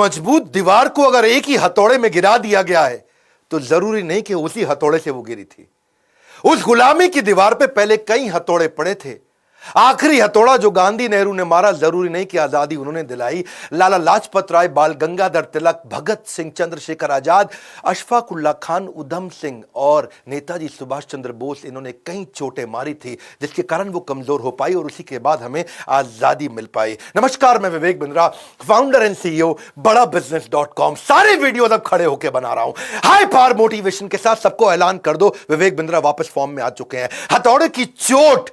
मजबूत दीवार को अगर एक ही हथौड़े में गिरा दिया गया है तो जरूरी नहीं कि उसी हथौड़े से वो गिरी थी। उस गुलामी की दीवार पे पहले कई हथौड़े पड़े थे। आखिरी हथौड़ा जो गांधी नेहरू ने मारा, जरूरी नहीं कि आजादी उन्होंने दिलाई। लाला लाजपत राय, बाल गंगाधर तिलक, भगत सिंह, चंद्रशेखर आजाद, अशफाक उल्लाह खान, उधम सिंह और नेताजी सुभाष चंद्र बोस, इन्होंने कई चोटें मारी थी जिसके कारण वो कमजोर हो पाई और उसी के बाद हमें आजादी मिल पाई। नमस्कार, मैं Vivek Bindra, founder and CEO बड़ा बिजनेस.com। सारे वीडियो अब खड़े होकर बना रहा हूं हाई पावर मोटिवेशन के साथ। सबको ऐलान कर दो, विवेक बिंद्रा वापस फॉर्म में आ चुके हैं। हथौड़े की चोट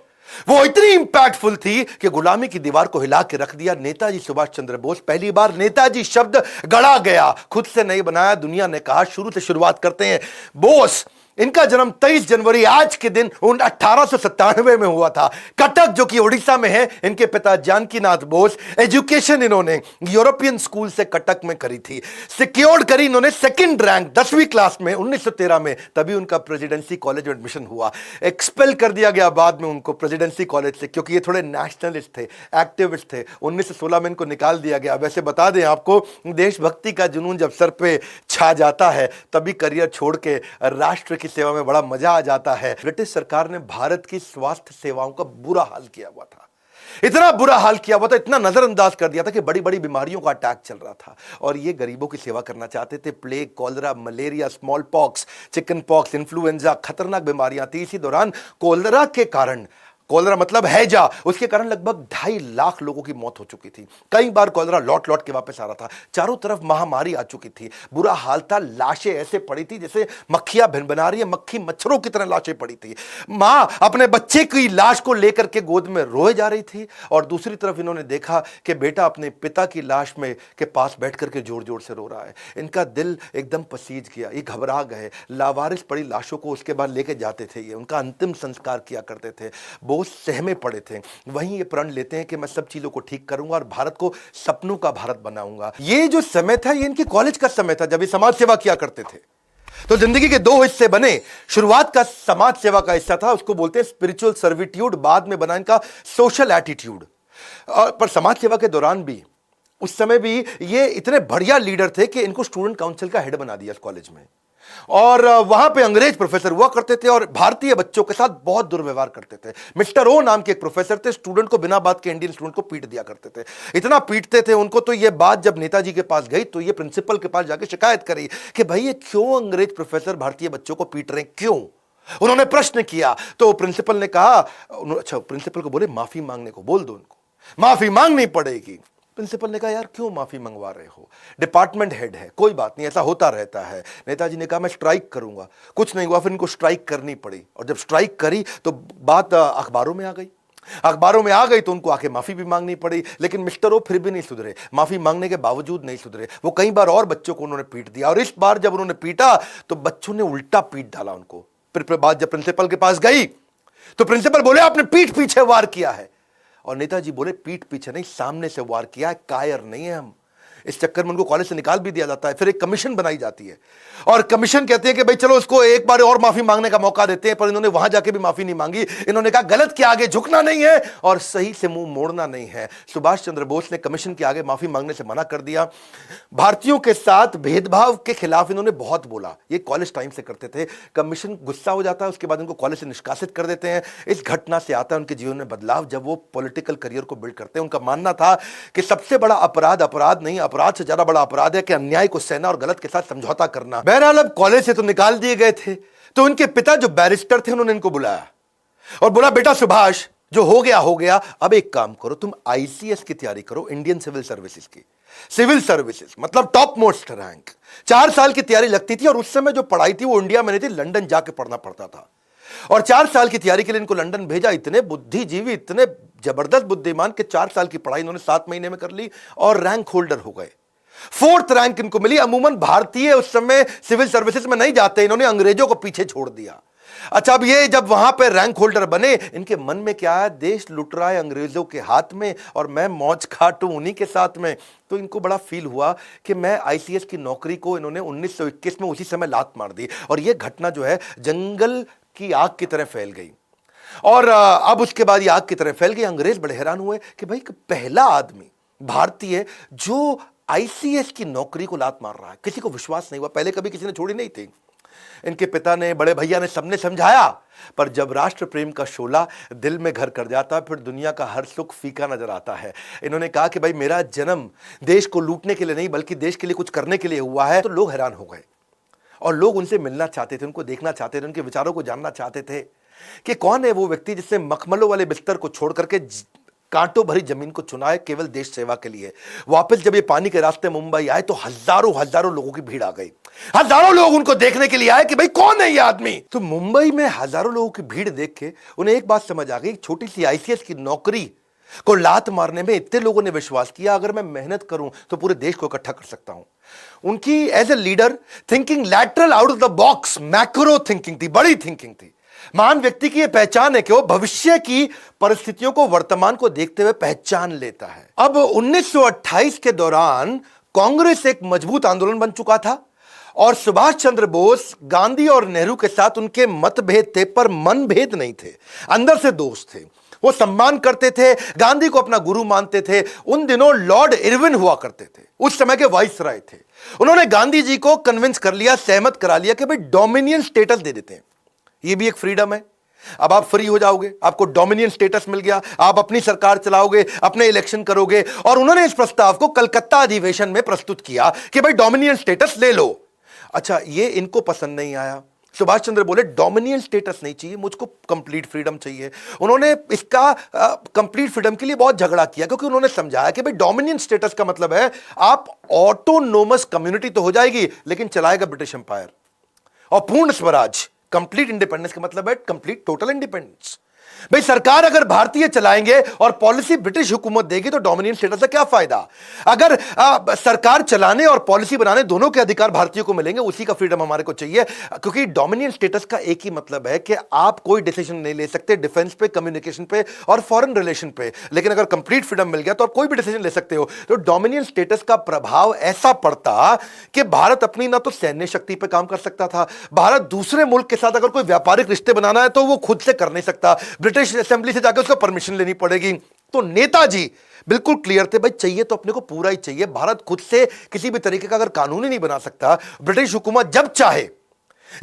वो इतनी इंपैक्टफुल थी कि गुलामी की दीवार को हिला के रख दिया। नेताजी सुभाष चंद्र बोस, पहली बार नेताजी शब्द गढ़ा गया, खुद से नहीं बनाया। दुनिया ने कहा शुरू से शुरुआत करते हैं। बोस, इनका जन्म 23 जनवरी आज के दिन 1897 में हुआ था। कटक जो कि उड़ीसा में है। इनके पिता जानकीनाथ बोस। एजुकेशन इन्होंने यूरोपियन स्कूल से कटक में करी थी। सिक्योर्ड करी इन्होंने सेकंड रैंक 10वीं क्लास में 1913 में, तभी उनका प्रेसिडेंसी कॉलेज में एडमिशन हुआ। एक्सपेल कर दिया गया बाद में उनको प्रेसिडेंसी कॉलेज से, क्योंकि ये थोड़े नेशनलिस्ट थे, एक्टिविस्ट थे। 1916 में इनको निकाल दिया गया। वैसे बता दें आपको, देशभक्ति का जुनून जब सर पे छा जाता है तभी करियर छोड़ के राष्ट्र की सेवा में बड़ा मजा आ जाता है। ब्रिटिश सरकार ने भारत की स्वास्थ्य सेवाओं का बुरा हाल किया हुआ था। इतना बुरा हाल किया हुआ था, इतना नजरअंदाज कर दिया था कि बड़ी बड़ी बीमारियों का अटैक चल रहा था और ये गरीबों की सेवा करना चाहते थे। Plague, cholera, malaria, small pox, chicken pox, influenza, खतरनाक बीमारियां थी। इसी दौरान कोलरा के कारण, कोलरा मतलब हैजा, उसके कारण लगभग 2.5 लाख लोगों की मौत हो चुकी थी। कई बार कोलरा लौट लौट के वापस आ रहा था। चारों तरफ महामारी आ चुकी थी। बुरा हाल था। लाशें ऐसे पड़ी थी जैसे मक्खियां भिन बना रही है, मक्खी मच्छरों की तरह लाशें पड़ी थी। मां अपने बच्चे की लाश को लेकर के गोद में रोए जा रही थी और दूसरी तरफ इन्होंने देखा कि बेटा अपने पिता की लाश में के पास बैठ करके जोर जोर से रो रहा है। इनका दिल एकदम पसीज गया, ये घबरा गए। लावारिस पड़ी लाशों को उसके बाद लेके जाते थे। ये उनका अंतिम संस्कार किया करते थे। बोस सहमे पड़े थे। वहीं ये प्रण लेते हैं कि मैं सब चीजों को ठीक करूंगा और भारत को सपनों का भारत बनाऊंगा। ये जो समय था, ये इनके कॉलेज का समय था जब ये समाज सेवा किया करते थे। तो जिंदगी के 2 हिस्से बने। शुरुआत का समाज सेवा का हिस्सा था, उसको बोलते हैं स्पिरिचुअल सर्विट्यूड। बाद में बना इनका सोशल एटीट्यूड। पर समाज सेवा के दौरान भी, उस समय भी ये इतने बढ़िया लीडर थे कि इनको स्टूडेंट काउंसिल का हेड बना दिया कॉलेज में। और वहां पे अंग्रेज प्रोफेसर हुआ करते थे और भारतीय बच्चों के साथ बहुत दुर्व्यवहार करते थे। मिस्टर ओ नाम के एक प्रोफेसर थे, स्टूडेंट को बिना बात के, इंडियन स्टूडेंट को पीट दिया करते थे। इतना पीटते थे उनको, तो ये बात जब नेताजी के पास गई तो ये प्रिंसिपल के पास जाके शिकायत करी कि भाई ये क्यों अंग्रेज प्रोफेसर भारतीय बच्चों को पीट रहे हैं, क्यों? उन्होंने प्रश्न किया तो प्रिंसिपल ने कहा, अच्छा, प्रिंसिपल को बोले माफी मांगने को बोल दो, उनको माफी मांगनी पड़ेगी। प्रिंसिपल ने कहा यार क्यों माफी मंगवा रहे हो, डिपार्टमेंट हेड है, कोई बात नहीं, ऐसा होता रहता है। नेताजी ने कहा मैं स्ट्राइक करूंगा। कुछ नहीं हुआ, फिर इनको स्ट्राइक करनी पड़ी और जब स्ट्राइक करी तो बात अखबारों में आ गई। अखबारों में आ गई तो उनको आके माफी भी मांगनी पड़ी। लेकिन मिस्टर ओ फिर भी नहीं सुधरे, माफी मांगने के बावजूद नहीं सुधरे। वो कई बार और बच्चों को उन्होंने पीट दिया और इस बार जब उन्होंने पीटा तो बच्चों ने उल्टा पीट डाला उनको। फिर बात जब प्रिंसिपल के पास गई तो प्रिंसिपल बोले आपने पीठ पीछे वार किया है। और नेताजी बोले पीठ पीछे नहीं, सामने से वार किया है, कायर नहीं है हम। इस चक्कर में उनको कॉलेज से निकाल भी दिया जाता है। फिर एक कमीशन बनाई जाती है और कमीशन कहती है कि भाई चलो उसको एक बार और माफी मांगने का मौका देते हैं। पर इन्होंने वहां जाके भी माफी नहीं मांगी। इन्होंने कहा गलत के आगे झुकना नहीं है और सही से मुंह मोड़ना नहीं है। सुभाष चंद्र बोस ने कमीशन के आगे माफी मांगने से मना कर दिया। भारतीयों के साथ भेदभाव के खिलाफ इन्होंने बहुत बोला। ये कॉलेज टाइम से करते थे। कमीशन गुस्सा हो जाता है, उसके बाद इनको कॉलेज से निष्कासित कर देते हैं। इस घटना से आता है उनके जीवन में बदलाव जब वो पॉलिटिकल करियर को बिल्ड करते हैं। उनका मानना था कि सबसे बड़ा अपराध अपराध नहीं, अपराध से ज्यादा बड़ा अपराध है कि अन्याय को सहना और गलत के साथ समझौता करना। बहरहाल अब कॉलेज से तो निकाल दिए गए थे तो उनके पिता जो बैरिस्टर थे उन्होंने इनको बुलाया और बोला बेटा सुभाष, जो हो गया, अब एक काम करो, तुम आईसीएस की तैयारी करो, इंडियन सिविल सर्विसेज की। सिविल सर्विसेज मतलब टॉप मोस्ट रैंक। 4 साल की तैयारी लगती थी और उस समय जो पढ़ाई थी वो इंडिया में नहीं थी, लंदन जाके पढ़ना पड़ता था। और 4 साल की तैयारी के लिए इनको लंदन भेजा। इतने बुद्धिजीवी, इतने जबरदस्त बुद्धिमान के 4 साल की पढ़ाई इन्होंने 7 महीने में कर ली और रैंक होल्डर हो गए। 4th रैंक इनको मिली। अमूमन भारतीय उस समय सिविल सर्विसेज में नहीं जाते, इन्होंने अंग्रेजों को पीछे छोड़ दिया। अच्छा, अब ये जब वहां पे रैंक होल्डर बने, इनके मन में क्या है, देश लुट रहा है अंग्रेजों के हाथ में और मैं मौज खाटूं उन्हीं के साथ में। तो इनको बड़ा फील हुआ कि मैं आईसीएस की नौकरी को इन्होंने 1921 में उसी समय लात मार दी और यह घटना जो है जंगल की आग की तरह फैल गई। और अब उसके बाद ये आग की तरह फैल गई। अंग्रेज बड़े हैरान हुए कि भाई पहला आदमी भारतीय जो आईसीएस की नौकरी को लात मार रहा है। किसी को विश्वास नहीं हुआ, पहले कभी किसी ने छोड़ी नहीं थी। इनके पिता ने, बड़े भैया ने, सबने समझाया, पर जब राष्ट्र प्रेम का शोला दिल में घर कर जाता, फिर दुनिया का हर सुख फीका नजर आता है। इन्होंने कहा कि भाई मेरा जन्म देश को लूटने के लिए नहीं बल्कि देश के लिए कुछ करने के लिए हुआ है। तो लोग हैरान हो गए और लोग उनसे मिलना चाहते थे, उनको देखना चाहते थे, उनके विचारों को जानना चाहते थे कि कौन है वो व्यक्ति जिसने मखमलों वाले बिस्तर को छोड़ करके कांटों भरी जमीन को चुना है केवल देश सेवा के लिए। वापस जब ये पानी के रास्ते मुंबई आए तो हजारों हजारों लोगों की भीड़ आ गई। हजारों लोग उनको देखने के लिए आए कि भाई कौन है ये आदमी। तो मुंबई में हजारों लोगों की भीड़ देख के उन्हें एक बात समझ आ गई, छोटी सी आईसीएस की नौकरी को लात मारने में इतने लोगों ने विश्वास किया, अगर मैं मेहनत करूं तो पूरे देश को इकट्ठा कर सकता हूं। उनकी as a leader thinking lateral out of the box, macro thinking थी, बड़ी थिंकिंग थी। महान व्यक्ति की यह पहचान है कि वो भविष्य की परिस्थितियों को, वर्तमान को देखते हुए पहचान लेता है। अब 1928 के दौरान कांग्रेस एक मजबूत आंदोलन बन चुका था और सुभाष चंद्र बोस, गांधी और नेहरू के साथ उनके मतभेद थे पर मनभेद नहीं थे, अंदर से दोस्त थे। वो सम्मान करते थे, गांधी को अपना गुरु मानते थे। उन दिनों लॉर्ड इरविन हुआ करते थे, उस समय के वाइसराय थे। उन्होंने गांधी जी को कन्विंस कर लिया, सहमत करा लिया कि भाई डोमिनियन स्टेटस दे देते हैं, ये भी एक फ्रीडम है। अब आप फ्री हो जाओगे, आपको डोमिनियन स्टेटस मिल गया, आप अपनी सरकार चलाओगे, अपने इलेक्शन करोगे। और उन्होंने इस प्रस्ताव को कलकत्ता अधिवेशन में प्रस्तुत किया कि भाई डोमिनियन स्टेटस ले लो। अच्छा, ये इनको पसंद नहीं आया। सुभाष चंद्र बोले डोमिनियन स्टेटस नहीं चाहिए, मुझको कंप्लीट फ्रीडम चाहिए। उन्होंने इसका कंप्लीट फ्रीडम के लिए बहुत झगड़ा किया, क्योंकि उन्होंने समझाया कि भाई डोमिनियन स्टेटस का मतलब है आप ऑटोनोमस कम्युनिटी तो हो जाएगी लेकिन चलाएगा ब्रिटिश एम्पायर, और पूर्ण स्वराज, कंप्लीट इंडिपेंडेंस का मतलब है कंप्लीट टोटल इंडिपेंडेंस। भाई सरकार अगर भारतीय चलाएंगे और पॉलिसी ब्रिटिश हुकूमत देगी तो डोमिनियन स्टेटस का क्या फायदा। अगर सरकार चलाने और पॉलिसी बनाने दोनों के अधिकार भारतीयों को मिलेंगे, उसी का फ्रीडम हमारे को चाहिए। क्योंकि डोमिनियन स्टेटस का एक ही मतलब है कि आप कोई डिसीजन नहीं ले सकते डिफेंस पे, कम्युनिकेशन पे और फॉरेन रिलेशन पे, लेकिन अगर कंप्लीट फ्रीडम मिल गया तो आप कोई भी डिसीजन ले सकते हो। तो डोमिनियन स्टेटस का प्रभाव ऐसा पड़ता कि भारत अपनी ना तो सैन्य शक्ति पर काम कर सकता था, भारत दूसरे मुल्क के साथ अगर कोई व्यापारिक रिश्ते बनाना है तो वो खुद से कर नहीं सकता, ब्रिटिश असेंबली से जाकर उसको परमिशन लेनी पड़ेगी। तो नेताजी बिल्कुल क्लियर थे, भाई चाहिए तो अपने को पूरा ही चाहिए। भारत खुद से किसी भी तरीके का अगर कानून ही नहीं बना सकता, ब्रिटिश हुकूमत जब चाहे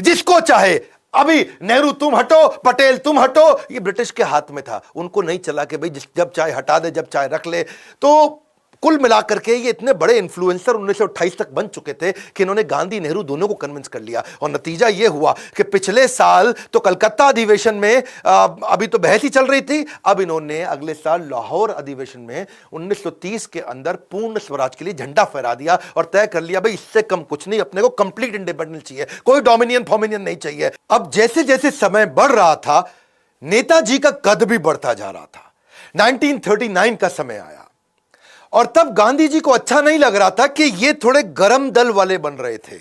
जिसको चाहे, अभी नेहरू तुम हटो, पटेल तुम हटो, ये ब्रिटिश के हाथ में था। उनको नहीं चला कि भाई जब चाहे हटा दे, जब चाहे रख ले। तो कुल मिलाकर के ये इतने बड़े इन्फ्लुएंसर 1928 तक बन चुके थे कि इन्होंने गांधी नेहरू दोनों को कन्विंस कर लिया। और नतीजा ये हुआ कि पिछले साल तो कलकत्ता अधिवेशन में अभी तो बहस ही चल रही थी, अब इन्होंने अगले साल लाहौर अधिवेशन में 1930 के अंदर पूर्ण स्वराज के लिए झंडा फहरा दिया और तय कर लिया भाई इससे कम कुछ नहीं, अपने को कंप्लीट इंडिपेंडेंस चाहिए, कोई डोमिनियन फॉमिनियन नहीं चाहिए। अब जैसे जैसे समय बढ़ रहा था, नेताजी का कद भी बढ़ता जा रहा था। 1939 का समय आया और तब गांधी जी को अच्छा नहीं लग रहा था कि ये थोड़े गरम दल वाले बन रहे थे,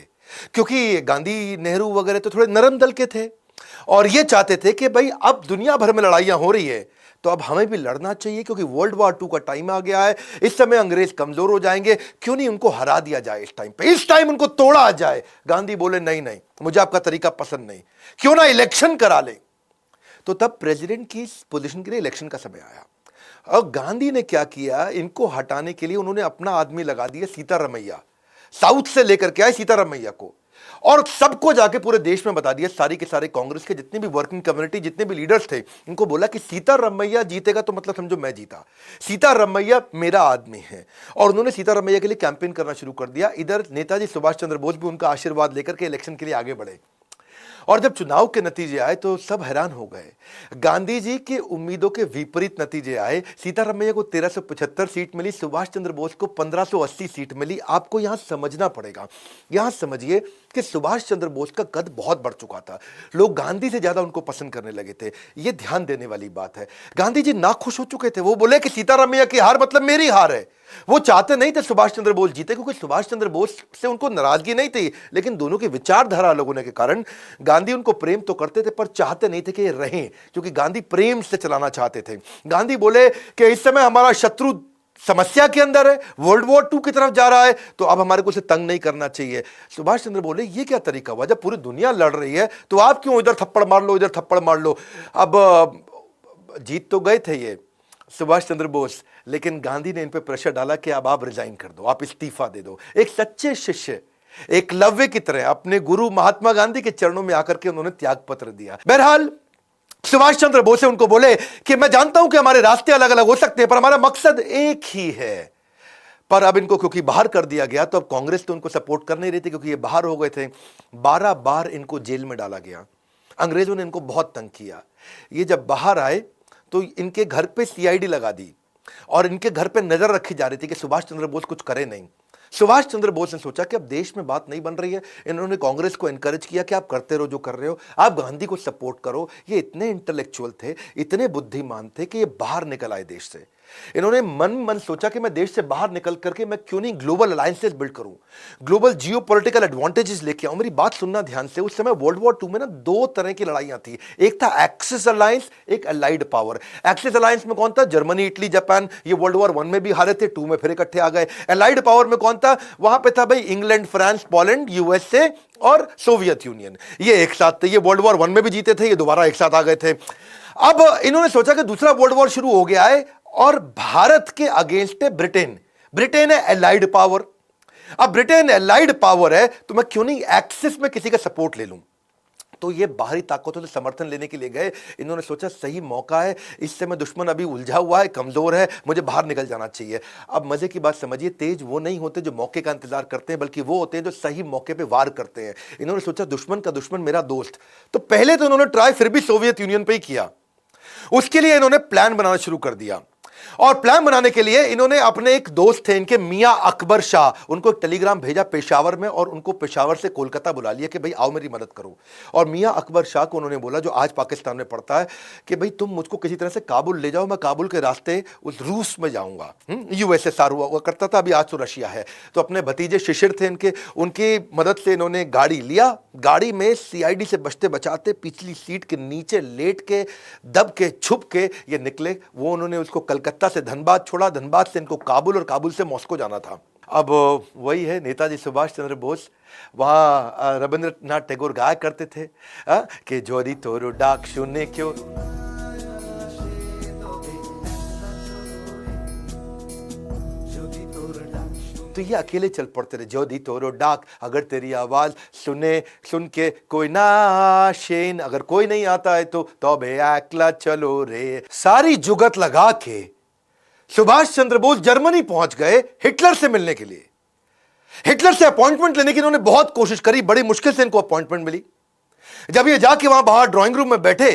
क्योंकि गांधी नेहरू वगैरह तो थोड़े नरम दल के थे और ये चाहते थे कि भाई अब दुनिया भर में लड़ाइयां हो रही है तो अब हमें भी लड़ना चाहिए, क्योंकि वर्ल्ड वॉर 2 का टाइम आ गया है। इस समय अंग्रेज कमजोर हो जाएंगे, क्यों नहीं उनको हरा दिया जाए इस टाइम पे, इस टाइम उनको तोड़ा जाए। गांधी बोले नहीं नहीं, मुझे आपका तरीका पसंद नहीं, क्यों ना इलेक्शन करा ले। तो तब प्रेसिडेंट की पोजीशन के लिए इलेक्शन का समय आया और गांधी ने क्या किया, इनको हटाने के लिए उन्होंने अपना आदमी लगा दिया, सीतारमैया। साउथ से लेकर के आए सीतारमैया को और सबको जाके पूरे देश में बता दिया, सारी के सारे कांग्रेस के जितने भी वर्किंग कम्युनिटी, जितने भी लीडर्स थे, इनको बोला कि सीतारमैया जीतेगा तो मतलब समझो मैं जीता, सीतारमैया मेरा आदमी है। और उन्होंने सीतारमैया के लिए कैंपेन करना शुरू कर दिया। इधर नेताजी सुभाष चंद्र बोस भी उनका आशीर्वाद लेकर के इलेक्शन के लिए आगे बढ़े और जब चुनाव के नतीजे आए तो सब हैरान हो गए। गांधी जी की उम्मीदों के विपरीत नतीजे आए। सीतारमैया को 1375 सीट मिली, सुभाष चंद्र बोस को 1580 सीट मिली। आपको यहां समझना पड़ेगा, यहां समझिए कि सुभाष चंद्र बोस का कद बहुत बढ़ चुका था, लोग गांधी से ज्यादा उनको पसंद करने लगे थे। यह ध्यान देने वाली बात है। गांधी जी नाखुश हो चुके थे, वो बोले कि सीतारमैया की हार मतलब मेरी हार है। वो चाहते नहीं थे सुभाष चंद्र बोस जीते, क्योंकि सुभाष चंद्र बोस से उनको नाराजगी नहीं थी, लेकिन दोनों की विचारधारा अलग होने के कारण गांधी उनको प्रेम तो करते थे पर चाहते नहीं थे कि ये रहें, क्योंकि गांधी प्रेम से चलाना चाहते थे। गांधी बोले कि इस समय हमारा शत्रु समस्या के अंदर है, वर्ल्ड वॉर 2 की तरफ जा रहा है, तो अब हमारे को उसे तंग नहीं करना चाहिए। सुभाष चंद्र बोले ये क्या तरीका हुआ, जब पूरी दुनिया लड़ रही है तो आप क्यों इधर थप्पड़ मार लो, इधर थप्पड़ मार लो। अब जीत तो गए थे ये, सुभाष चंद्र बोस, लेकिन गांधी ने इन पे प्रेशर डाला कि अब आप रिजाइन कर दो, आप इस्तीफा दे दो। एक सच्चे शिष्य एकलव्य की तरह अपने गुरु महात्मा गांधी के चरणों में आकर के उन्होंने त्याग पत्र दिया। बहरहाल सुभाष चंद्र बोस उनको बोले कि मैं जानता हूं कि हमारे रास्ते अलग अलग हो सकते हैं, पर हमारा मकसद एक ही है। पर अब इनको क्योंकि बाहर कर दिया गया, तो अब कांग्रेस तो उनको सपोर्ट कर नहीं रही थी, क्योंकि ये बाहर हो गए थे। 12 बार इनको जेल में डाला गया। अंग्रेजों ने इनको बहुत तंग किया। ये जब बाहर आए तो इनके घर पे सीआईडी लगा दी और इनके घर पे नजर रखी जा रही थी कि सुभाष चंद्र बोस कुछ करे नहीं। सुभाष चंद्र बोस ने सोचा कि अब देश में बात नहीं बन रही है। इन्होंने कांग्रेस को एनकरेज किया कि आप करते रहो जो कर रहे हो, आप गांधी को सपोर्ट करो। ये इतने इंटेलेक्चुअल थे, इतने बुद्धिमान थे कि ये बाहर निकल आए देश से। इन्होंने मन सोचा कि मैं देश से बाहर निकल करके मैं क्यों नहीं ग्लोबल अलायंसेस बिल्ड करूं, ग्लोबल जियोपॉलिटिकल एडवांटेजेस लेके आऊं। मेरी बात सुनना ध्यान से। उस समय वर्ल्ड वॉर 2 में ना 2 तरह की लड़ाइयां थी। एक था एक्सिस अलायंस, एक अलाइड पावर। एक्सिस अलायंस में कौन था? Germany, Italy, Japan. ये वर्ल्ड वॉर 1 में भी हारे थे, 2 में फिर इकट्ठे आ गए। अलाइड पावर में कौन था? वहां पे था भाई इंग्लैंड, फ्रांस, पोलैंड, यूएसए और सोवियत यूनियन। ये एक साथ थे। ये वर्ल्ड वॉर 1 में भी जीते थे, ये दोबारा एक साथ आ गए थे। अब इन्होंने सोचा कि दूसरा वर्ल्ड वॉर शुरू हो गया है और भारत के अगेंस्ट है ब्रिटेन। ब्रिटेन है एलाइड पावर। अब ब्रिटेन एलाइड पावर है तो मैं क्यों नहीं एक्सिस में किसी का सपोर्ट ले लूं। तो ये बाहरी ताकतों से समर्थन लेने के लिए गए। इन्होंने सोचा सही मौका है, इससे मैं दुश्मन अभी उलझा हुआ है, कमजोर है, मुझे बाहर निकल जाना चाहिए। अब मजे की बात समझिए, तेज वो नहीं होते जो मौके का इंतजार करते हैं, बल्कि वो होते हैं जो सही मौके पे वार करते हैं। इन्होंने सोचा दुश्मन का दुश्मन मेरा दोस्त। तो पहले तो इन्होंने ट्राई फिर भी सोवियत यूनियन पे ही किया। उसके लिए इन्होंने प्लान बनाना शुरू कर दिया। और प्लान बनाने के लिए इन्होंने अपने एक दोस्त थे इनके, मियां अकबर शाह, उनको एक टेलीग्राम भेजा पेशावर में और उनको पेशावर से कोलकाता बुला लिया कि भाई आओ मेरी मदद करो। और मियां अकबर शाह को उन्होंने बोला, जो आज पाकिस्तान में पड़ता है, कि भाई तुम मुझको किसी तरह से काबुल ले जाओ, मैं काबुल के रास्ते उस रूस में जाऊंगा। यूएसएसआर हुआ करता था, अभी आज तो रशिया है। तो अपने भतीजे शिशिर थे इनके, उनकी मदद से इन्होंने गाड़ी लिया। गाड़ी में सीआईडी से बचते बचाते पिछली सीट के नीचे लेट के, दब के, छुप के ये निकले। वो उन्होंने उसको कलकत्ता से धनबाद छोड़ा, धनबाद से इनको काबुल और काबुल से मॉस्को जाना था। अब वही है नेताजी सुभाष चंद्र बोस। वहां रविंद्रनाथ टैगोर गाया करते थे कि जोरी तोरो डाक सुने क्यों। तो ये अकेले चल पड़ते थे। जो दी तोरो डाक, अगर तेरी आवाज सुन के कोई ना शेन, अगर कोई नहीं आता है तो तबे अकेला चलो रे। सारी जुगत लगा के सुभाष चंद्र बोस जर्मनी पहुंच गए हिटलर से मिलने के लिए। हिटलर से अपॉइंटमेंट लेने की इन्होंने बहुत कोशिश करी, बड़ी मुश्किल से इनको अपॉइंटमेंट मिली। जब ये जाके वहां बाहर ड्राइंग रूम में बैठे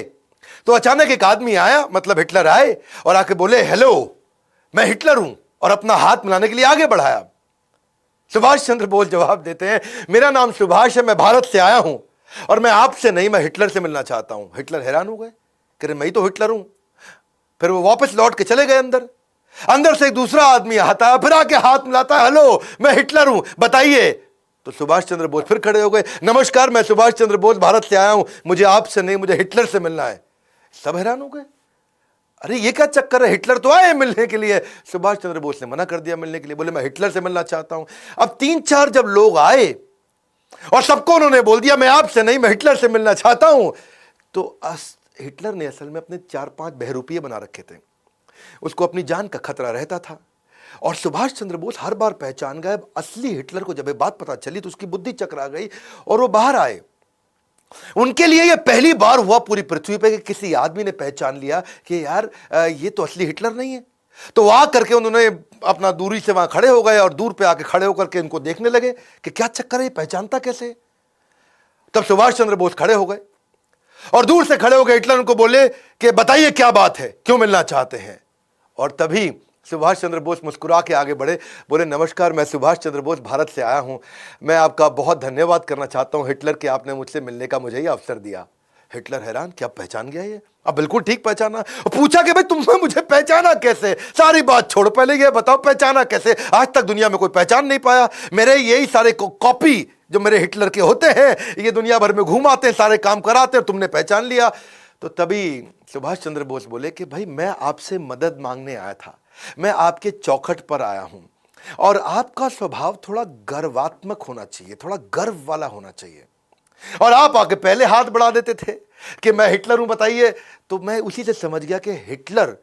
तो अचानक एक आदमी आया, मतलब हिटलर आए और आके बोले, हेलो मैं हिटलर हूं, और अपना हाथ मिलाने के लिए आगे बढ़ाया। सुभाष चंद्र बोस जवाब देते हैं, मेरा नाम सुभाष है, मैं भारत से आया हूं और मैं आपसे नहीं, मैं हिटलर से मिलना चाहता हूं। हिटलर हैरान हो गए, कह रहे मैं ही तो हिटलर हूं। फिर वो वापस लौट के चले गए अंदर। अंदर से एक दूसरा आदमी आता है, फिर आके हाथ मिलाता है, हेलो मैं हिटलर हूं, बताइए। तो सुभाष चंद्र बोस फिर खड़े हो गए, नमस्कार मैं सुभाष चंद्र बोस भारत से आया हूं, मुझे आपसे नहीं, मुझे हिटलर से मिलना है। सब हैरान हो गए, अरे ये क्या चक्कर है, हिटलर तो आए मिलने के लिए। सुभाष चंद्र बोस ने मना कर दिया मिलने के लिए, बोले मैं हिटलर से मिलना चाहता हूं। अब 3-4 जब लोग आए और सबको उन्होंने बोल दिया मैं आपसे नहीं, मैं हिटलर से मिलना चाहता हूं, तो हिटलर ने असल में अपने 4-5 बहरूपिये बना रखे थे। उसको अपनी जान का खतरा रहता था। और सुभाष चंद्र बोस हर बार पहचान गए। असली हिटलर को जब ये बात पता चली तो उसकी बुद्धि चकरा गई और वो बाहर आए। उनके लिए यह पहली बार हुआ पूरी पृथ्वी पे कि किसी आदमी ने पहचान लिया कि यार ये तो असली हिटलर नहीं है। तो वहां करके उन्होंने अपना दूरी से वहां खड़े हो गए और दूर पे आके खड़े होकर के इनको देखने लगे कि क्या चक्कर है, ये पहचानता कैसे। तब सुभाष चंद्र बोस खड़े हो गए और दूर से खड़े हो गए हिटलर उनको बोले कि बताइए क्या बात है, क्यों मिलना चाहते हैं। और तभी सुभाष चंद्र बोस मुस्कुरा के आगे बढ़े, बोले नमस्कार मैं सुभाष चंद्र बोस भारत से आया हूं, मैं आपका बहुत धन्यवाद करना चाहता हूं हिटलर कि आपने मुझसे मिलने का मुझे ही अवसर दिया। हिटलर हैरान, क्या पहचान गया ये? अब बिल्कुल ठीक पहचाना। पूछा कि भाई तुमने मुझे पहचाना कैसे? सारी बात छोड़, पहले ये बताओ पहचाना कैसे? आज तक दुनिया में कोई पहचान नहीं पाया। मेरे यही सारे कॉपी जो मेरे हिटलर के होते हैं, ये दुनिया भर में घूमाते हैं, सारे काम कराते हैं, तुमने पहचान लिया। तो तभी सुभाष चंद्र बोस बोले कि भाई मैं आपसे मदद मांगने आया था, मैं आपके चौखट पर आया हूं और आपका स्वभाव थोड़ा गर्वात्मक होना चाहिए, थोड़ा गर्व वाला होना चाहिए। और आप आके पहले हाथ बढ़ा देते थे कि मैं हिटलर हूं, बताइए। तो मैं उसी से समझ गया कि हिटलर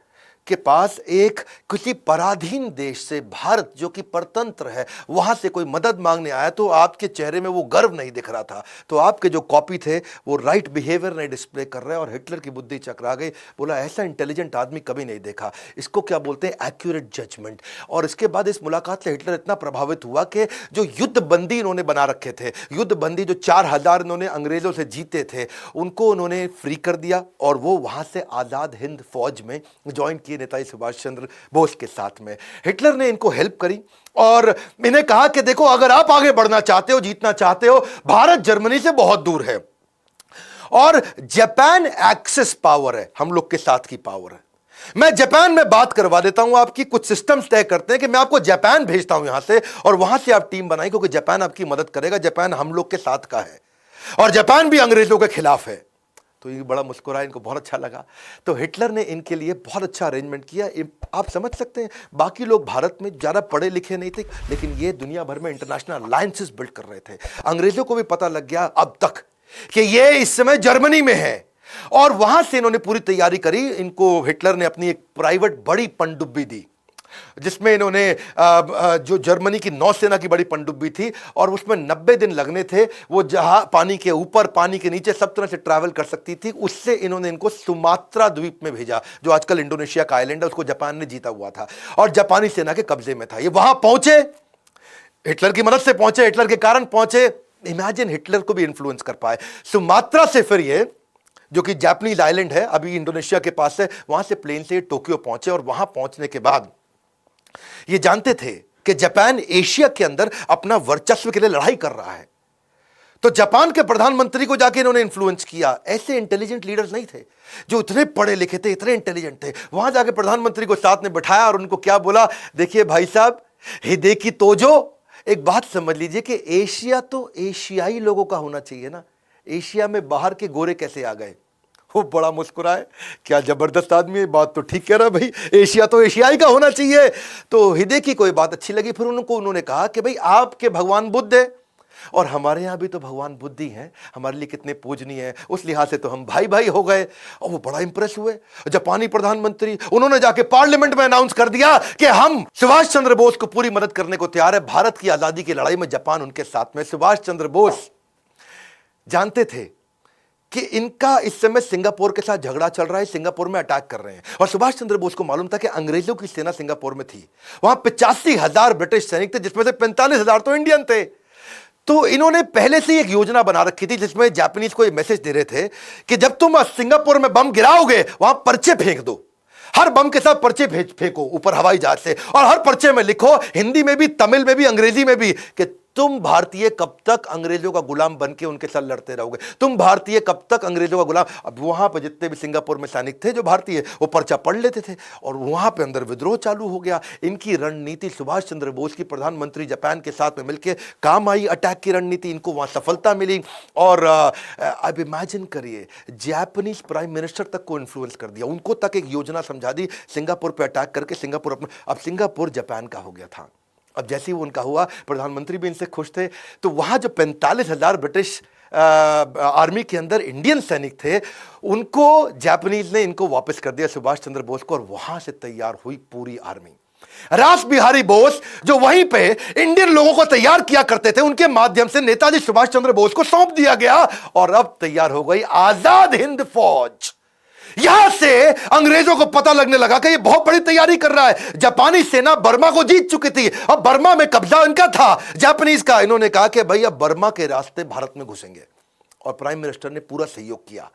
के पास एक किसी पराधीन देश से, भारत जो कि परतंत्र है, वहां से कोई मदद मांगने आया तो आपके चेहरे में वो गर्व नहीं दिख रहा था। तो आपके जो कॉपी थे वो राइट बिहेवियर नहीं डिस्प्ले कर रहे, और हिटलर की बुद्धि चकरा गई। बोला ऐसा इंटेलिजेंट आदमी कभी नहीं देखा। इसको क्या बोलते हैं, एक्यूरेट जजमेंट। और इसके बाद इस मुलाकात से हिटलर इतना प्रभावित हुआ कि जो युद्ध बंदी इन्होंने बना रखे थे, युद्ध बंदी जो 4000 इन्होंने अंग्रेजों से जीते थे, उनको उन्होंने फ्री कर दिया और वो वहां से आजाद हिंद फौज में ज्वाइन किए नेताजी सुभाष चंद्र बोस के साथ में। हिटलर ने इनको हेल्प करी और इन्हें कहा कि देखो, अगर आप आगे बढ़ना चाहते हो, जीतना चाहते हो, भारत जर्मनी से बहुत दूर है और जापान एक्सेस पावर है, हम लोग के साथ की पावर है। मैं जापान में बात करवा देता हूं आपकी, कुछ सिस्टम्स तय करते हैं कि मैं आपको जापान भेजता हूं यहां से, और वहां से आप टीम बनाई, क्योंकि जापान आपकी मदद करेगा। जापान हम लोग के साथ का है और जापान भी अंग्रेजों के खिलाफ है। तो ये बड़ा मुस्कुराया, इनको बहुत अच्छा लगा। तो हिटलर ने इनके लिए बहुत अच्छा अरेंजमेंट किया। आप समझ सकते हैं, बाकी लोग भारत में ज़्यादा पढ़े लिखे नहीं थे, लेकिन ये दुनिया भर में इंटरनेशनल अलायंसेस बिल्ड कर रहे थे। अंग्रेजों को भी पता लग गया अब तक कि ये इस समय जर्मनी में है, और वहां से इन्होंने पूरी तैयारी करी। इनको हिटलर ने अपनी एक प्राइवेट बड़ी पनडुब्बी दी, जिसमें इन्होंने जो जर्मनी की नौसेना की बड़ी पनडुब्बी थी, और उसमें 90 दिन लगने थे। वो जहां पानी के ऊपर, पानी के नीचे सब तरह से ट्रैवल कर सकती थी। उससे इन्होंने इनको सुमात्रा द्वीप में भेजा, जो आजकल इंडोनेशिया का आइलैंड है, उसको जापान ने जीता हुआ था और जापानी सेना के कब्जे में था। ये वहां पहुंचे, हिटलर की मदद से पहुंचे, हिटलर के कारण पहुंचे। इमेजिन, हिटलर को भी इन्फ्लुएंस कर पाए। सुमात्रा से फिर ये, जो कि जापानीज आइलैंड है, अभी इंडोनेशिया के पास है, वहां से प्लेन से टोक्यो पहुंचे। और वहां पहुंचने के बाद ये जानते थे कि जापान एशिया के अंदर अपना वर्चस्व के लिए लड़ाई कर रहा है। तो जापान के प्रधानमंत्री को जाके इन्होंने इन्फ्लुएंस किया। ऐसे इंटेलिजेंट लीडर्स नहीं थे जो इतने पढ़े लिखे थे, इतने इंटेलिजेंट थे। वहां जाके प्रधानमंत्री को साथ में बिठाया और उनको क्या बोला, देखिए भाई साहब, हिदेकी तोजो, एक बात समझ लीजिए कि एशिया तो एशियाई लोगों का होना चाहिए ना, एशिया में बाहर के गोरे कैसे आ गए। वो बड़ा मुस्कुराए, क्या जबरदस्त आदमी है, बात तो ठीक कह रहा भाई, एशिया तो एशियाई का होना चाहिए। तो हिदेकी को ये बात अच्छी लगी। फिर उन्होंने कहा कि भाई आपके भगवान बुद्ध है और हमारे यहाँ भी तो भगवान बुद्ध ही हैं, हमारे लिए कितने पूजनीय है, उस लिहाज से तो हम भाई भाई हो गए। और वो बड़ा इंप्रेस हुए जापानी प्रधानमंत्री। उन्होंने जाके पार्लियामेंट में अनाउंस कर दिया कि हम सुभाष चंद्र बोस को पूरी मदद करने को तैयार है। भारत की आजादी की लड़ाई में जापान उनके साथ में। सुभाष चंद्र बोस जानते थे कि इनका इस समय सिंगापुर के साथ झगड़ा चल रहा है, सिंगापुर में अटैक कर रहे हैं, और सुभाष चंद्र बोस को मालूम था कि अंग्रेजों की सेना सिंगापुर में थी। वहां 85,000 ब्रिटिश सैनिक थे, जिसमें से 45,000 तो इंडियन थे। तो इन्होंने पहले से एक योजना बना रखी थी, जिसमें जापानीज को ये मैसेज दे रहे थे कि जब तुम सिंगापुर में बम गिराओगे, वहां पर्चे फेंक दो, हर बम के साथ पर्चे फेंको ऊपर हवाई जहाज से, और हर पर्चे में लिखो, हिंदी में भी, तमिल में भी, अंग्रेजी में भी, कि तुम भारतीय कब तक अंग्रेजों का गुलाम बन के उनके साथ लड़ते रहोगे, तुम भारतीय कब तक अंग्रेजों का गुलाम। अब वहां पर जितने भी सिंगापुर में सैनिक थे जो भारतीय, वो पर्चा पढ़ लेते थे और वहां पे अंदर विद्रोह चालू हो गया। इनकी रणनीति सुभाष चंद्र बोस की प्रधानमंत्री जापान के साथ में मिलकर काम आई। अटैक की रणनीति, इनको वहां सफलता मिली। और अब इमेजिन करिए, जापानीज प्राइम मिनिस्टर तक को इन्फ्लुएंस कर दिया, उनको तक एक योजना समझा दी सिंगापुर पर अटैक करके। सिंगापुर अब सिंगापुर जापान का हो गया था। अब जैसे ही वो उनका हुआ, प्रधानमंत्री भी इनसे खुश थे। तो वहां जो 45,000 ब्रिटिश आर्मी के अंदर इंडियन सैनिक थे, उनको जापानीज ने इनको वापस कर दिया, सुभाष चंद्र बोस को, और वहां से तैयार हुई पूरी आर्मी। रास बिहारी बोस जो वहीं पे इंडियन लोगों को तैयार किया करते थे, उनके माध्यम से नेताजी सुभाष चंद्र बोस को सौंप दिया गया, और अब तैयार हो गई आजाद हिंद फौज। यहां से अंग्रेजों को पता लगने लगा कि ये बहुत बड़ी तैयारी कर रहा है। जापानी सेना बर्मा को जीत चुकी थी, अब बर्मा में कब्जा इनका था, जापानीज का। इन्होंने कहा कि भाई अब बर्मा के रास्ते भारत में घुसेंगे, और प्राइम मिनिस्टर ने पूरा सहयोग किया।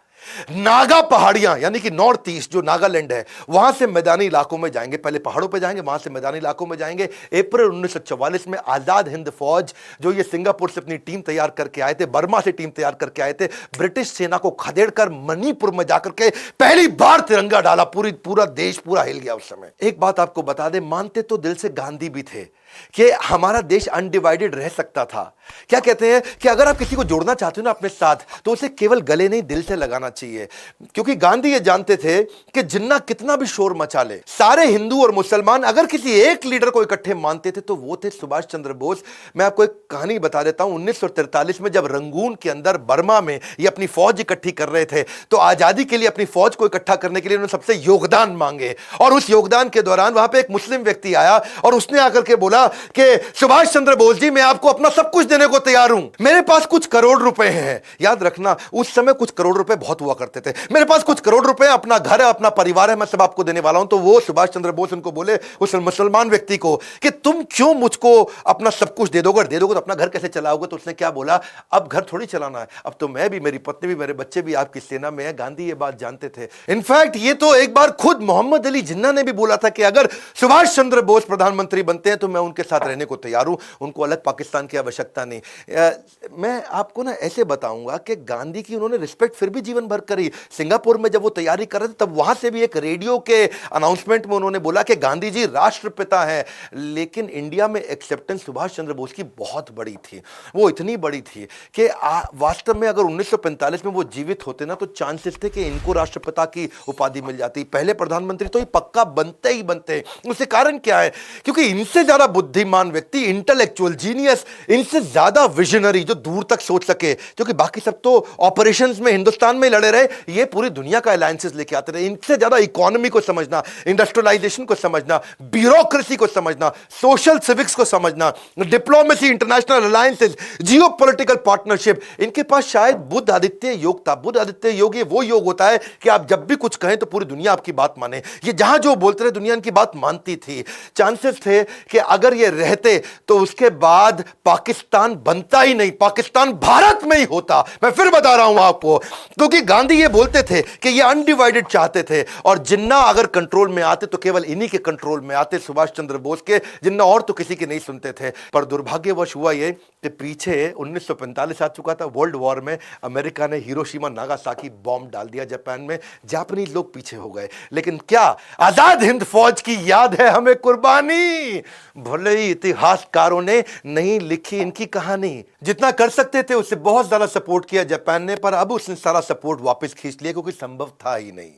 नागा पहाड़ियां, यानी कि नॉर्थ ईस्ट जो नागालैंड है, वहां से मैदानी इलाकों में जाएंगे, पहले पहाड़ों पे जाएंगे, वहां से मैदानी इलाकों में जाएंगे। अप्रैल 1944 में आजाद हिंद फौज, जो ये सिंगापुर से अपनी टीम तैयार करके आए थे, बर्मा से टीम तैयार करके आए थे, ब्रिटिश सेना को खदेड़कर मणिपुर में जाकर के पहली बार तिरंगा डाला। पूरा देश पूरा हिल गया उस समय। एक बात आपको बता दें, मानते तो दिल से गांधी भी थे, कि हमारा देश अनडिवाइडेड रह सकता था। क्या कहते हैं कि अगर आप किसी को जोड़ना चाहते हो ना अपने साथ, तो उसे केवल गले नहीं दिल से लगाना चाहिए। क्योंकि गांधी ये जानते थे कि जिन्ना कितना भी शोर मचा ले, सारे हिंदू और मुसलमान अगर किसी एक लीडर को इकट्ठे मानते थे तो वो थे सुभाष चंद्र बोस। मैं आपको एक कहानी बता देता हूं। 1943 में जब रंगून के अंदर बर्मा में ये अपनी फौज इकट्ठी कर रहे थे, तो आजादी के लिए अपनी फौज को इकट्ठा करने के लिए उन्होंने सबसे योगदान मांगे। और उस योगदान के दौरान वहां पे एक मुस्लिम व्यक्ति आया और उसने आकर के बोला कि सुभाष चंद्र बोस जी, मैं आपको अपना सब कुछ देने को तैयार हूं, मेरे पास कुछ करोड़ रुपए हैं। याद रखना, उस समय कुछ करोड़ रुपए बहुत हुआ करते थे। मेरे पास कुछ करोड़ रुपए, अपना घर है, अपना परिवार है, मैं सब आपको देने वाला हूं। तो वो सुभाष चंद्र बोस उनको बोले, उस मुसलमान व्यक्ति को, कि तुम क्यों मुझको अपना सब कुछ दे दोगे तो अपना घर कैसे चलाओगे? तो उसने क्या बोला, अब घर थोड़ी चलाना है, अब तो मैं भी, मेरी पत्नी भी, मेरे बच्चे भी आपकी सेना में है। गांधी ये बात जानते थे। इनफैक्ट ये तो एक बार खुद मोहम्मद अली जिन्ना ने भी बोला था कि अगर सुभाष चंद्र बोस प्रधानमंत्री बनते हैं तो मैं उनके साथ रहने को तैयार हूं, उनको अलग पाकिस्तान की आवश्यकता नहीं। मैं आपको ना ऐसे बताऊंगा कि गांधी की उन्होंने रिस्पेक्ट फिर भी जीवन भर करी। सिंगापुर में जब वो तैयारी कर रहे थे, तब वहां से भी एक रेडियो के अनाउंसमेंट में उन्होंने बोला कि गांधी जी राष्ट्रपिता हैं। लेकिन इंडिया में एक्सेप्टेंस सुभाष चंद्र बोस की बहुत बड़ी थी। वो इतनी बड़ी थी कि वास्तव में अगर 1945 में वो जीवित होते ना, तो चांसेस थे कि इनको राष्ट्रपिता की उपाधि मिल जाती। पहले प्रधानमंत्री तो ये पक्का बनते ही बनते। उसके कारण क्या है? क्योंकि इनसे ज्यादा बुद्धिमान व्यक्ति, इंटेलेक्चुअल जीनियस, इनसे ज्यादा विजनरी, जो दूर तक सोच सके, क्योंकि बाकी सब तो ऑपरेशंस में हिंदुस्तान में लड़े रहे, ये पूरी दुनिया का अलायंसेस लेके आते रहे। इनसे ज्यादा इकोनॉमी को समझना, इंडस्ट्रियलाइजेशन को समझना, ब्यूरोक्रेसी को समझना, सोशल सिविक्स को समझना, डिप्लोमेसी, इंटरनेशनल अलायंसेस, जियो पॉलिटिकल पार्टनरशिप, इनके पास शायद बुद्ध आदित्य योग था। बुद्ध आदित्य योग ये वो योग होता है कि आप जब भी कुछ कहें तो पूरी दुनिया आपकी बात माने। ये जहां जो बोलते रहे, दुनिया इनकी बात मानती थी। चांसेस थे कि अगर ये रहते तो उसके बाद पाकिस्तान बनता ही नहीं, पाकिस्तान भारत में ही होता। मैं फिर बता रहा हूं आपको, क्योंकि गांधी ये बोलते थे कि ये अनडिवाइडेड चाहते थे, और जिन्ना अगर कंट्रोल में आते तो केवल इन्हीं के कंट्रोल में आते, सुभाष चंद्र बोस के। जिन्ना और तो किसी की नहीं सुनते थे। पर दुर्भाग्यवश हुआ ये कि पीछे 1945 आ चुका था। वर्ल्ड वॉर में अमेरिका ने हिरोशिमा नागासाकी बॉम्ब डाल दिया जापान में। जापानीज लोग पीछे हो गए। लेकिन क्या आजाद हिंद फौज की याद है हमें कुर्बानी? भले ही इतिहासकारों ने नहीं लिखी इनकी कहानी, जितना कर सकते थे उससे बहुत ज्यादा सपोर्ट किया जापान ने, पर अब उसने सारा सपोर्ट वापस खींच लिया, क्योंकि संभव था ही नहीं।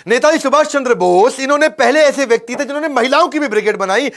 नेताजी सुभाष चंद्र बोस, इन्होंने पहले ऐसे व्यक्ति थे जिन्होंने महिलाओं की भी ब्रिगेड बनाई।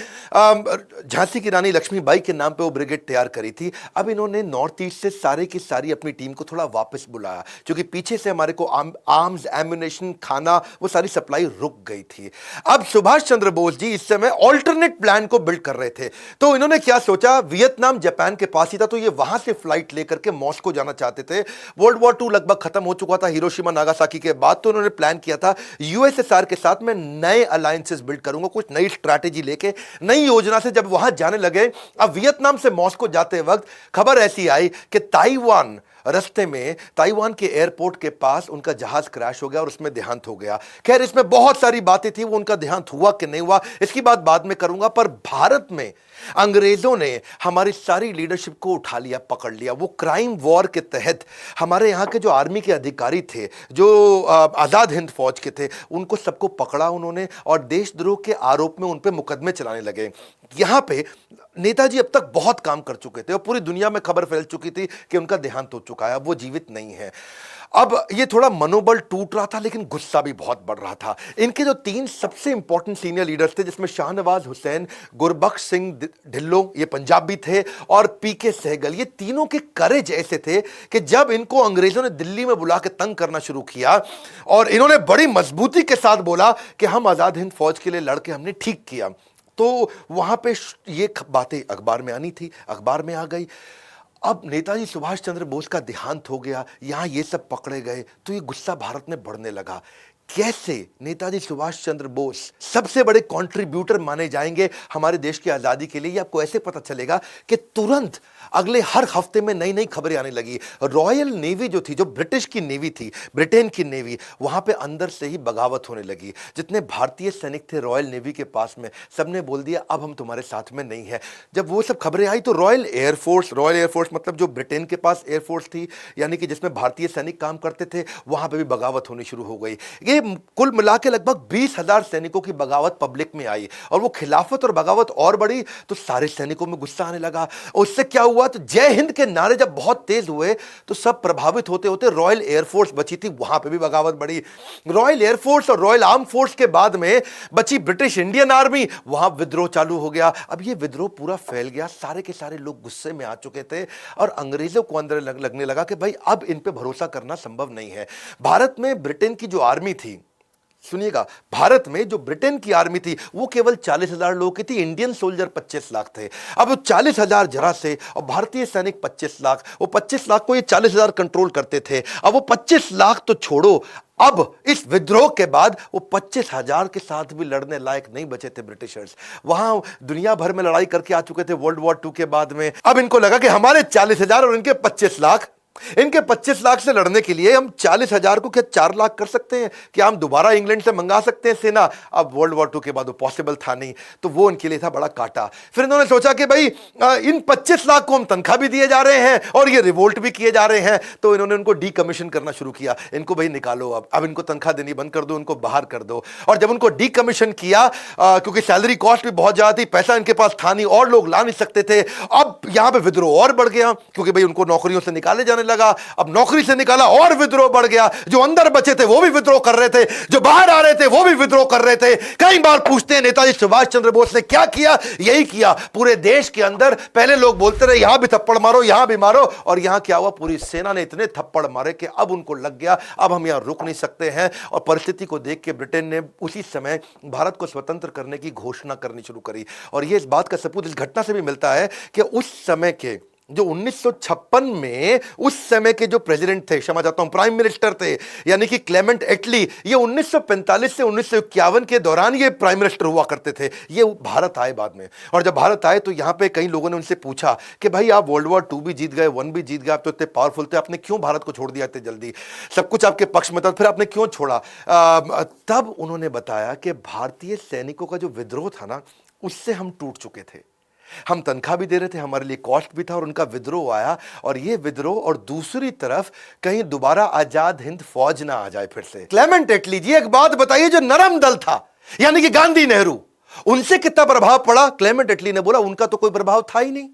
झांसी की रानी लक्ष्मीबाई के नाम पे वो ब्रिगेड तैयार करी थी। अब इन्होंने नॉर्थ ईस्ट से सारे की सारी अपनी टीम को थोड़ा वापस बुलाया, क्योंकि पीछे से हमारे को आर्म्स, एम्युनिशन, खाना, वो सारी सप्लाई रुक गई थी। अब सुभाष चंद्र बोस जी इस समय ऑल्टरनेट प्लान को बिल्ड कर रहे थे। तो इन्होंने क्या सोचा, वियतनाम जापान के पास ही था, तो ये वहां से फ्लाइट लेकर के मॉस्को जाना चाहते थे। वर्ल्ड वॉर 2 लगभग खत्म हो चुका था हिरोशिमा नागासाकी के बाद। तो उन्होंने प्लान किया था यूएसएसआर के साथ मैं नए अलायंसेस बिल्ड करूंगा, कुछ नई स्ट्रैटेजी लेके, नई योजना से। जब वहां जाने लगे, अब वियतनाम से मॉस्को जाते वक्त खबर ऐसी आई कि ताइवान, रास्ते में ताइवान के एयरपोर्ट के पास उनका जहाज क्रैश हो गया और उसमें देहांत हो गया। खैर, इसमें बहुत सारी बातें थी, वो उनका देहांत हुआ कि नहीं हुआ इसकी बात बाद में करूंगा। पर भारत में अंग्रेजों ने हमारी सारी लीडरशिप को उठा लिया, पकड़ लिया। वो क्राइम वॉर के तहत हमारे यहाँ के जो आर्मी के अधिकारी थे, जो आजाद हिंद फौज के थे, उनको सबको पकड़ा उन्होंने, और देशद्रोह के आरोप में उन पे मुकदमे चलाने लगे। यहाँ पे नेताजी अब तक बहुत काम कर चुके थे और पूरी दुनिया में खबर फैल चुकी थी कि उनका देहांत हो चुका है, अब वो जीवित नहीं है। अब ये थोड़ा मनोबल टूट रहा था, लेकिन गुस्सा भी बहुत बढ़ रहा था। इनके जो 3 सबसे इंपॉर्टेंट सीनियर लीडर्स थे, जिसमें शाहनवाज हुसैन, गुरबख्श सिंह ढिल्लों, ये पंजाबी थे, और पीके सहगल, ये तीनों के करेज ऐसे थे कि जब इनको अंग्रेजों ने दिल्ली में बुला के तंग करना शुरू किया, और इन्होंने बड़ी मजबूती के साथ बोला कि हम आजाद हिंद फौज के लिए लड़के हमने ठीक किया, तो वहां पे ये बातें अखबार में आनी थी, अखबार में आ गई। अब नेताजी सुभाष चंद्र बोस का देहांत हो गया, यहां ये सब पकड़े गए, तो ये गुस्सा भारत में बढ़ने लगा। कैसे नेताजी सुभाष चंद्र बोस सबसे बड़े कंट्रीब्यूटर माने जाएंगे हमारे देश की आजादी के लिए, ये आपको ऐसे पता चलेगा कि तुरंत अगले हर हफ्ते में नई नई खबरें आने लगी। रॉयल नेवी जो थी, जो ब्रिटिश की नेवी थी, ब्रिटेन की नेवी, वहां पे अंदर से ही बगावत होने लगी। जितने भारतीय सैनिक थे रॉयल नेवी के पास में, सबने बोल दिया अब हम तुम्हारे साथ में नहीं है। जब वो सब खबरें आई तो रॉयल एयरफोर्स मतलब जो ब्रिटेन के पास एयरफोर्स थी, यानी कि जिसमें भारतीय सैनिक काम करते थे, वहां पर भी बगावत होनी शुरू हो गई। ये ये कुल मिला के लगभग 20,000 सैनिकों की बगावत पब्लिक में आई और वो खिलाफत और बगावत और बढ़ी तो सारे सैनिकों में गुस्सा आने लगा। उससे क्या हुआ, तो जय हिंद के नारे जब बहुत तेज हुए तो सब प्रभावित होते होते रॉयल एयरफोर्स बची थी, वहां पे भी बगावत बढ़ी। रॉयल एयरफोर्स और रॉयल आर्म फोर्स के बाद में बची ब्रिटिश इंडियन आर्मी, वहां विद्रोह चालू हो गया। अब ये विद्रोह पूरा फैल गया, सारे के सारे लोग गुस्से में आ चुके थे और अंग्रेजों को अंदर लगने लगा कि भाई अब इन पे भरोसा करना संभव नहीं है। भारत में ब्रिटेन की जो आर्मी थी, सुनिएगा, भारत में जो ब्रिटेन की आर्मी थी वो केवल 40,000 लोगों की थी, इंडियन सोल्जर 25 लाख थे। अब वो 40,000 जरा से और भारतीय सैनिक 25 लाख, वो 25 लाख को ये 40,000 कंट्रोल करते थे। अब वो 25 लाख तो छोड़ो, अब इस विद्रोह के बाद वो 25,000 के साथ भी लड़ने लायक नहीं बचे थे ब्रिटिशर्स। वहां दुनिया भर में लड़ाई करके आ चुके थे वर्ल्ड वॉर 2 के बाद में। अब इनको लगा कि हमारे 40,000 और इनके 25 लाख, इनके 25 लाख से लड़ने के लिए हम 40,000 को क्या 4 लाख कर सकते हैं, क्या हम दोबारा इंग्लैंड से मंगा सकते हैं सेना। अब वर्ल्ड वॉर 2 के बाद वो पॉसिबल था नहीं, तो वो उनके लिए था बड़ा काटा। फिर इन्होंने सोचा कि भाई इन 25 लाख को हम तनख्वाह भी दिए जा रहे हैं और ये रिवोल्ट भी किए जा रहे हैं, तो इन्होंने उनको डीकमीशन करना शुरू किया। इनको भाई निकालो, अब इनको तनख्वाह देनी बंद कर दो, इनको बाहर कर दो। और जब उनको डीकमीशन किया, क्योंकि सैलरी कॉस्ट भी बहुत ज्यादा थी, पैसा इनके पास था नहीं और लोग ला नहीं सकते थे, अब यहां पे विद्रोह और बढ़ गया क्योंकि भाई उनको नौकरियों से निकाले जाने लगा। अब नौकरी से निकाला और विद्रोह बढ़ गया, जो अंदर बचे थे वो भी विद्रोह कर रहे थे, जो बाहर आ रहे थे वो भी विद्रोह कर रहे थे। कई बार पूछते हैं नेताजी सुभाष चंद्र बोस ने क्या किया, यही किया। पूरे देश के अंदर पहले लोग बोलते रहे यहां भी थप्पड़ मारो, यहां भी मारो, और यहां क्या हुआ, पूरी सेना ने इतने थप्पड़ मारे कि अब उनको लग गया अब हम यहां रुक नहीं सकते हैं। और परिस्थिति को देख के ब्रिटेन ने उसी समय भारत को स्वतंत्र करने की घोषणा करनी शुरू करी। और यह इस बात का सबूत इस घटना से भी मिलता है कि उस समय के जो 1956 में उस समय के जो प्रेसिडेंट थे, क्षमा चाहता हूं, प्राइम मिनिस्टर थे, यानी कि क्लेमेंट एटली, ये 1945 से 1951 के दौरान ये प्राइम मिनिस्टर हुआ करते थे। ये भारत आए बाद में, और जब भारत आए तो यहां पे कई लोगों ने उनसे पूछा कि भाई आप वर्ल्ड वॉर 2 भी जीत गए, 1 भी जीत गए, आप तो इतने पावरफुल थे, आपने क्यों भारत को छोड़ दिया इतने जल्दी, सब कुछ आपके पक्ष में था, फिर आपने क्यों छोड़ा। तब उन्होंने बताया कि भारतीय सैनिकों का जो विद्रोह था ना, उससे हम टूट चुके थे, हम तनख्वाह भी दे रहे थे, हमारे लिए कॉस्ट भी था, और उनका विद्रोह आया। और ये विद्रोह, और दूसरी तरफ कहीं दोबारा आजाद हिंद फौज ना आ जाए फिर से। क्लेमेंट एटली जी, एक बात बताइए, जो नरम दल था यानी कि गांधी नेहरू, उनसे कितना प्रभाव पड़ा। क्लेमेंट एटली ने बोला उनका तो कोई प्रभाव था ही नहीं।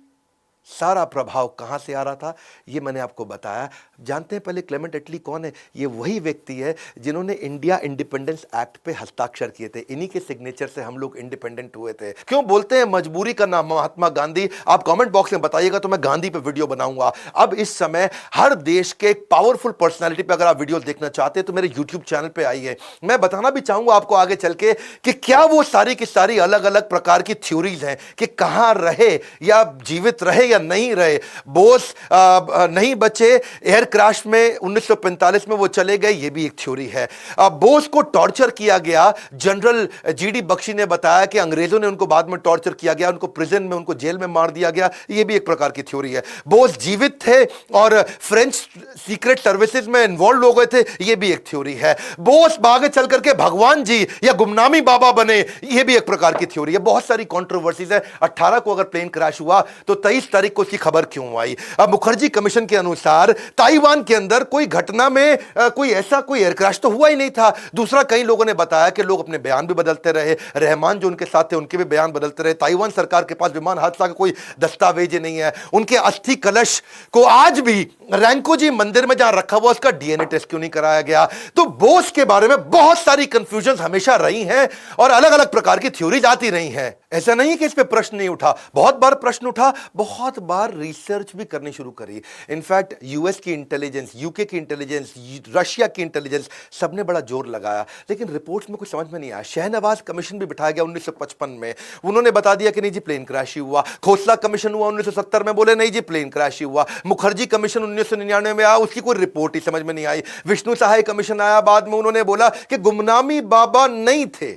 सारा प्रभाव कहां से आ रहा था ये मैंने आपको बताया। जानते हैं पहले क्लेमेंट एटली कौन है? ये वही व्यक्ति है जिन्होंने इंडिया इंडिपेंडेंस एक्ट पे हस्ताक्षर किए थे। इन्हीं के सिग्नेचर से हम लोग इंडिपेंडेंट हुए थे। क्यों बोलते हैं मजबूरी का नाम महात्मा गांधी? आप कमेंट बॉक्स में बताइएगा तो मैं गांधी पे वीडियो बनाऊंगा। अब इस समय हर देश के एक पावरफुल पर्सनैलिटी पे अगर आप वीडियो देखना चाहते हैं तो मेरे यूट्यूब चैनल पे आइए। मैं बताना भी चाहूंगा आपको आगे चल के कि क्या वो सारी की सारी अलग अलग प्रकार की थ्योरीज हैं कि कहां रहे या जीवित रहे नहीं रहे। बोस नहीं बचे, एयर क्रैश में 1945 में वो चले गए, ये भी एक थ्योरी है। बोस को टॉर्चर किया गया, जनरल जीडी बख्शी ने बताया कि अंग्रेजों ने उनको बाद में टॉर्चर किया गया, उनको प्रिजन में, उनको जेल में मार दिया गया, ये भी एक प्रकार की थ्योरी है। बोस जीवित थे और फ्रेंच सीक्रेट सर्विसेज में इन्वॉल्व हो गए थे, ये भी एक थ्योरी है। बोस आगे चल करके भगवान जी या गुमनामी बाबा बने, ये भी एक प्रकार की थ्योरी है। बहुत सारी कंट्रोवर्सीज है। 18 को अगर प्लेन क्रैश हुआ तो 23 तारीख को इसकी खबर क्यों आई? अब मुखर्जी कमीशन के अनुसार ताइवान के अंदर कोई घटना में कोई ऐसा कोई एयर क्रैश तो हुआ ही नहीं था। दूसरा, कई लोगों ने बताया कि लोग अपने बयान भी बदलते रहे, रहमान जो उनके साथ थे उनके भी बयान बदलते रहे। ताइवान सरकार के पास विमान हादसा का कोई दस्तावेज नहीं है। उनके अस्थि कलश को आज भी रैंकोजी मंदिर में जहां रखा हुआ उसका डीएनए टेस्ट क्यों नहीं कराया गया? तो बोस के बारे में बहुत सारी कंफ्यूजन हमेशा रही हैं और अलग अलग प्रकार की थ्योरीज आती रही हैं। ऐसा नहीं कि इस पे प्रश्न नहीं उठा, बहुत बार प्रश्न उठा, बहुत बार रिसर्च भी करनी शुरू करी। इनफैक्ट यूएस की इंटेलिजेंस, यूके की इंटेलिजेंस, रशिया की इंटेलिजेंस, सबने बड़ा जोर लगाया, लेकिन रिपोर्ट्स में कुछ समझ में नहीं आया। शहनवाज कमीशन भी बिठाया गया 1955 में, उन्होंने बता दिया कि नहीं जी प्लेन क्रैश ही हुआ। खोसला कमीशन हुआ 1970 में, बोले नहीं जी प्लेन क्रैश ही हुआ। मुखर्जी कमीशन 1999 में आया, उसकी कोई रिपोर्ट ही समझ में नहीं आई। विष्णु सहाय कमीशन आया बाद में, उन्होंने बोला कि गुमनामी बाबा नहीं थे,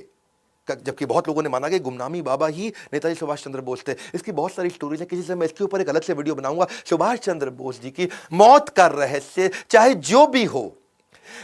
जबकि बहुत लोगों ने माना कि गुमनामी बाबा ही नेताजी सुभाष चंद्र बोस थे। इसकी बहुत सारी स्टोरीज है, किसी से मैं इसके ऊपर एक अलग से वीडियो बनाऊंगा। सुभाष चंद्र बोस जी की मौत का रहस्य चाहे जो भी हो,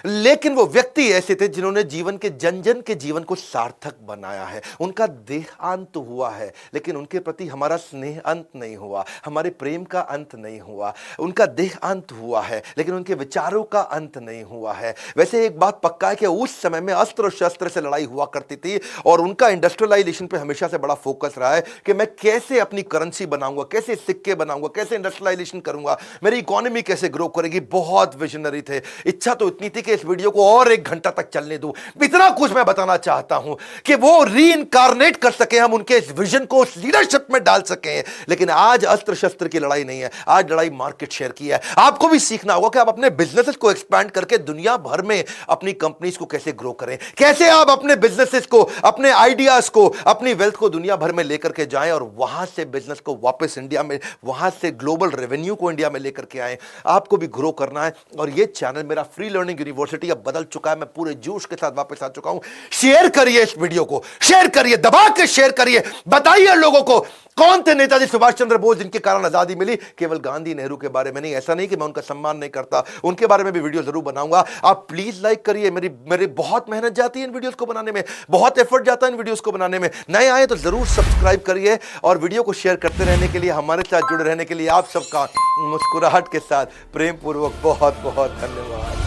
लेकिन वो व्यक्ति ऐसे थे जिन्होंने जीवन के जन जन के जीवन को सार्थक बनाया है। उनका देहांत हुआ है, लेकिन उनके प्रति हमारा स्नेह अंत नहीं हुआ, हमारे प्रेम का अंत नहीं हुआ। उनका देहांत हुआ है, लेकिन उनके विचारों का अंत नहीं हुआ है। वैसे एक बात पक्का है कि उस समय में अस्त्र शस्त्र से लड़ाई हुआ करती थी, और उनका इंडस्ट्रियलाइजेशन पे हमेशा से बड़ा फोकस रहा है कि मैं कैसे अपनी करेंसी बनाऊंगा, कैसे सिक्के बनाऊंगा, कैसे इंडस्ट्रियलाइजेशन करूंगा, मेरी इकोनॉमी कैसे ग्रो करेगी। बहुत विजनरी थे। इच्छा तो इतनी थी कि इस वीडियो को और 1 घंटा तक चलने दूं। इतना कुछ मैं बताना चाहता हूं कि वो रीइंकार्नेट कर सके, हम उनके इस विजन को उस लीडरशिप में डाल सके। लेकिन आज अस्त्र शस्त्र की लड़ाई नहीं है, आज लड़ाई मार्केट शेयर की है। आपको भी सीखना होगा कि आप अपने बिजनेसेस को एक्सपैंड करके दुनिया भर में अपनी कंपनीज को कैसे ग्रो करें, कैसे आप अपने बिजनेसेस को, अपने आइडियाज को, अपनी वेल्थ को दुनिया भर में लेकर के जाएं और वहां से बिजनेस को वापस इंडिया में, वहां से ग्लोबल रेवेन्यू को इंडिया में लेकर के आए। आपको भी ग्रो करना है। और ये चैनल मेरा फ्री लर्निंग यूनिवर्सिटी अब बदल चुका है। मैं पूरे जोश के साथ वापस आ चुका हूं। शेयर करिए इस वीडियो को, शेयर करिए, दबा के शेयर करिए। बताइए लोगों को कौन थे नेताजी सुभाष चंद्र बोस जिनके कारण आजादी मिली। केवल गांधी नेहरू के बारे में नहीं, ऐसा नहीं कि मैं उनका सम्मान नहीं करता, उनके बारे में भी वीडियो जरूर बनाऊंगा। आप प्लीज लाइक करिए। मेरी बहुत मेहनत जाती है इन वीडियोस को बनाने में, बहुत एफर्ट जाता है इन वीडियोस को बनाने में। नए आए तो जरूर सब्सक्राइब करिए और वीडियो को शेयर करते रहने के लिए, हमारे साथ जुड़े रहने के लिए आप सबका मुस्कुराहट के साथ प्रेम पूर्वक बहुत बहुत धन्यवाद।